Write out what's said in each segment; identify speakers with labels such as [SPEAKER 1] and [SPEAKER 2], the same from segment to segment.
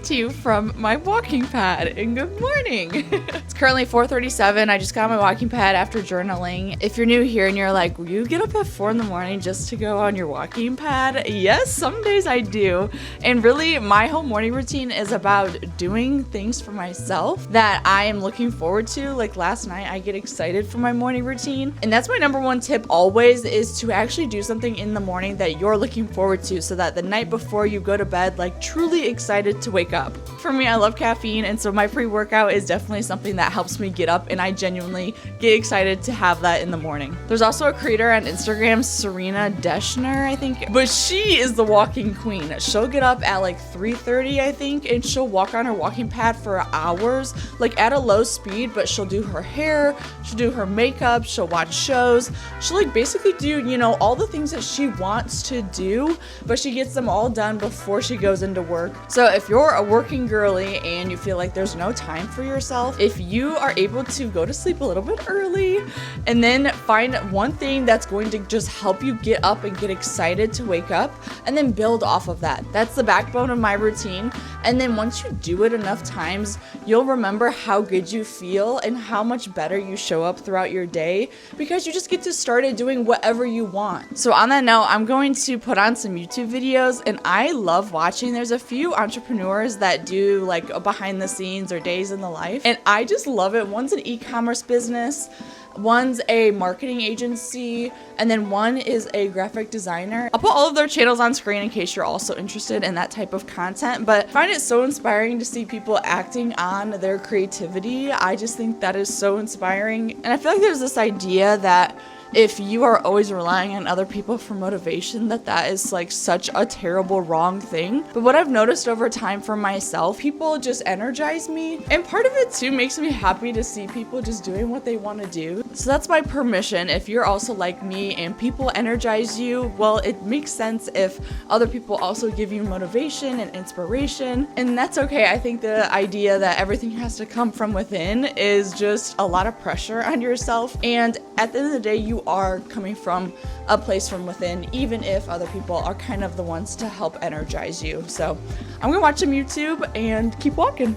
[SPEAKER 1] to you from my walking pad, and good morning. It's currently 4:37. I just got my walking pad after journaling. If you're new here and you're like, will you get up at 4 in the morning just to go on your walking pad? Yes, some days I do. And really, my whole morning routine is about doing things for myself that I am looking forward to. Like last night, I get excited for my morning routine. And that's my number one tip always, is to actually do something in the morning that you're looking forward to, so that the night before you go to bed, like truly excited to wake up. For me, I love caffeine, and so my pre-workout is definitely something that helps me get up, and I genuinely get excited to have that in the morning. There's also a creator on Instagram, Serena Deschner, I think, but she is the walking queen. She'll get up at like 3:30, I think, and she'll walk on her walking pad for hours, like at a low speed, but she'll do her hair, she'll do her makeup, she'll watch shows, she'll like basically do, all the things that she wants to do, but she gets them all done before she goes into work. So if you're a working girly and you feel like there's no time for yourself, if you are able to go to sleep a little bit early and then find one thing that's going to just help you get up and get excited to wake up, and then build off of that. That's the backbone of my routine. And then once you do it enough times, you'll remember how good you feel and how much better you show up throughout your day, because you just get to start doing whatever you want. So on that note, I'm going to put on some YouTube videos, and I love watching. There's a few entrepreneurs that do like a behind the scenes or days in the life, and I just love it. One's an e-commerce business, one's a marketing agency, and then one is a graphic designer. I'll put all of their channels on screen in case you're also interested in that type of content, but I find it so inspiring to see people acting on their creativity. I just think that is so inspiring. And I feel like there's this idea that if you are always relying on other people for motivation, that is like such a terrible, wrong thing. But what I've noticed over time for myself, people just energize me. And part of it too makes me happy to see people just doing what they want to do. So that's my permission. If you're also like me and people energize you, well, it makes sense if other people also give you motivation and inspiration. And that's okay. I think the idea that everything has to come from within is just a lot of pressure on yourself. And at the end of the day, you are coming from a place from within, even if other people are kind of the ones to help energize you. So I'm gonna watch some YouTube and keep walking.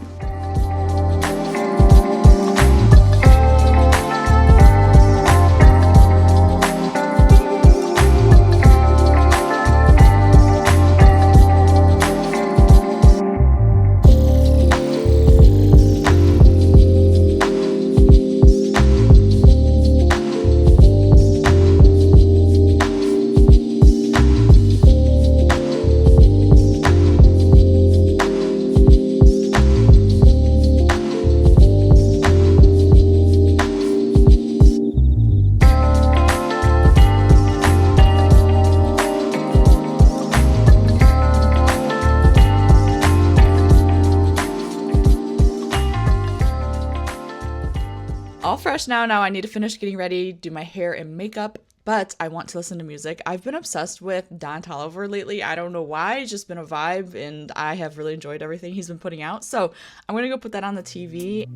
[SPEAKER 1] All fresh now. Now I need to finish getting ready, do my hair and makeup, but I want to listen to music. I've been obsessed with Don Toliver lately. I don't know why. It's just been a vibe, and I have really enjoyed everything he's been putting out. So I'm going to go put that on the TV.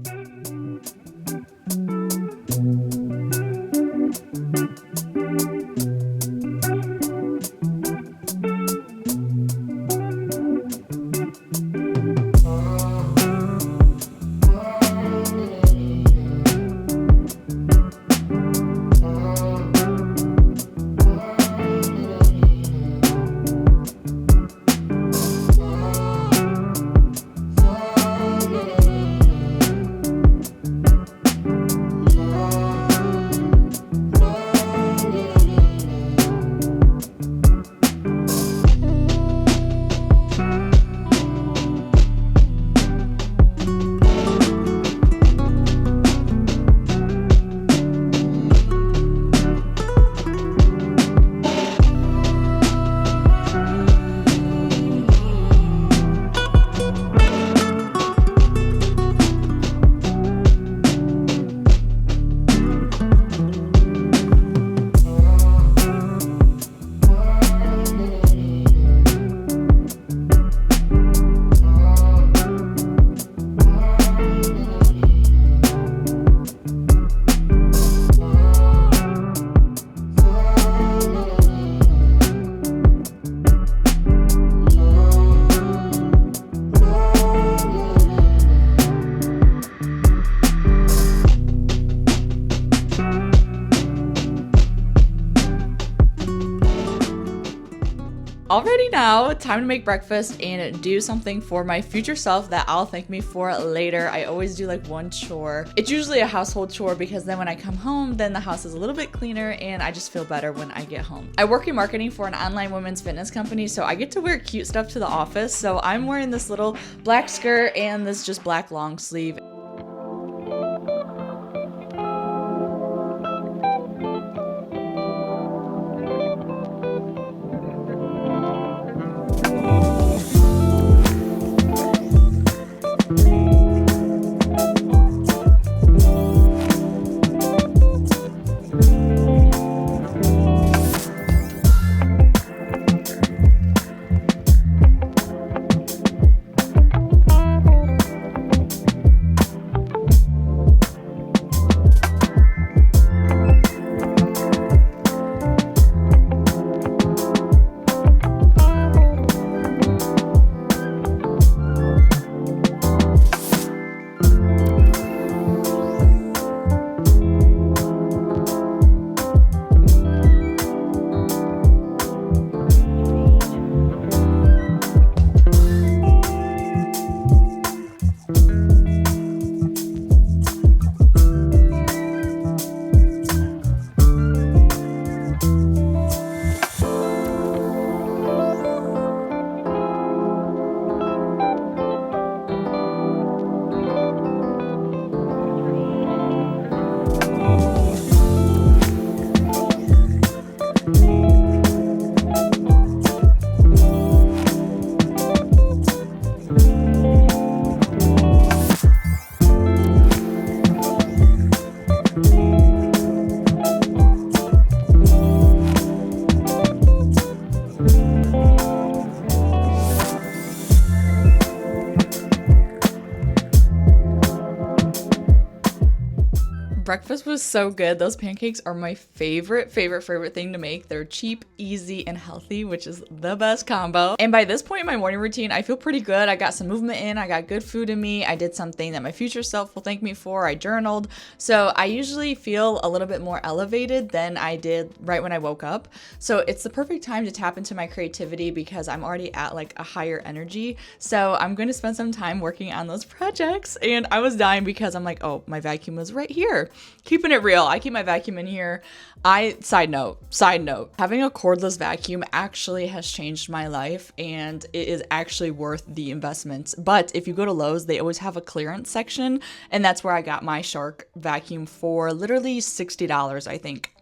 [SPEAKER 1] Already now, time to make breakfast and do something for my future self that I'll thank me for later. I always do like one chore. It's usually a household chore because then when I come home, then the house is a little bit cleaner and I just feel better when I get home. I work in marketing for an online women's fitness company, so I get to wear cute stuff to the office. So I'm wearing this little black skirt and this just black long sleeve. Breakfast was so good. Those pancakes are my favorite thing to make. They're cheap, easy, and healthy, which is the best combo. And by this point in my morning routine, I feel pretty good. I got some movement in, I got good food in me, I did something that my future self will thank me for, I journaled. So I usually feel a little bit more elevated than I did right when I woke up. So it's the perfect time to tap into my creativity because I'm already at like a higher energy. So I'm going to spend some time working on those projects. And I was dying because I'm like, oh, my vacuum was right here. Keeping it real, I keep my vacuum in here. Side note, having a cordless vacuum actually has changed my life and it is actually worth the investment. But if you go to Lowe's, they always have a clearance section, and that's where I got my Shark vacuum for literally $60, I think.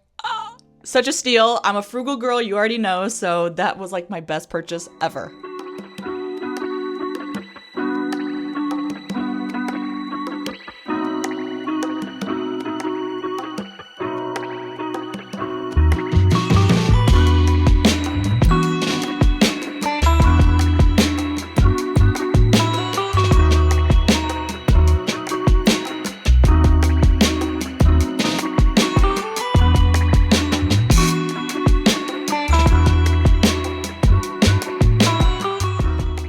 [SPEAKER 1] Such a steal. I'm a frugal girl, you already know, so that was like my best purchase ever.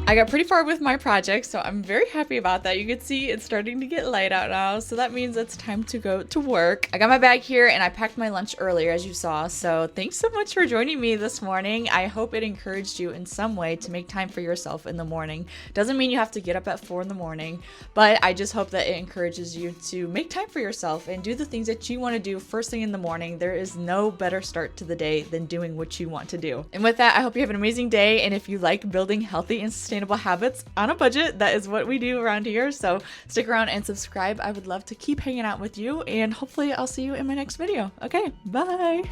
[SPEAKER 1] I got pretty far with my project, so I'm very happy about that. You can see it's starting to get light out now, so that means it's time to go to work. I got my bag here and I packed my lunch earlier, as you saw, so thanks so much for joining me this morning. I hope it encouraged you in some way to make time for yourself in the morning. Doesn't mean you have to get up at 4 in the morning, but I just hope that it encourages you to make time for yourself and do the things that you want to do first thing in the morning. There is no better start to the day than doing what you want to do. And with that, I hope you have an amazing day, and if you like building healthy and sustainable habits on a budget, that is what we do around here. So stick around and subscribe. I would love to keep hanging out with you, and hopefully I'll see you in my next video. Okay, bye.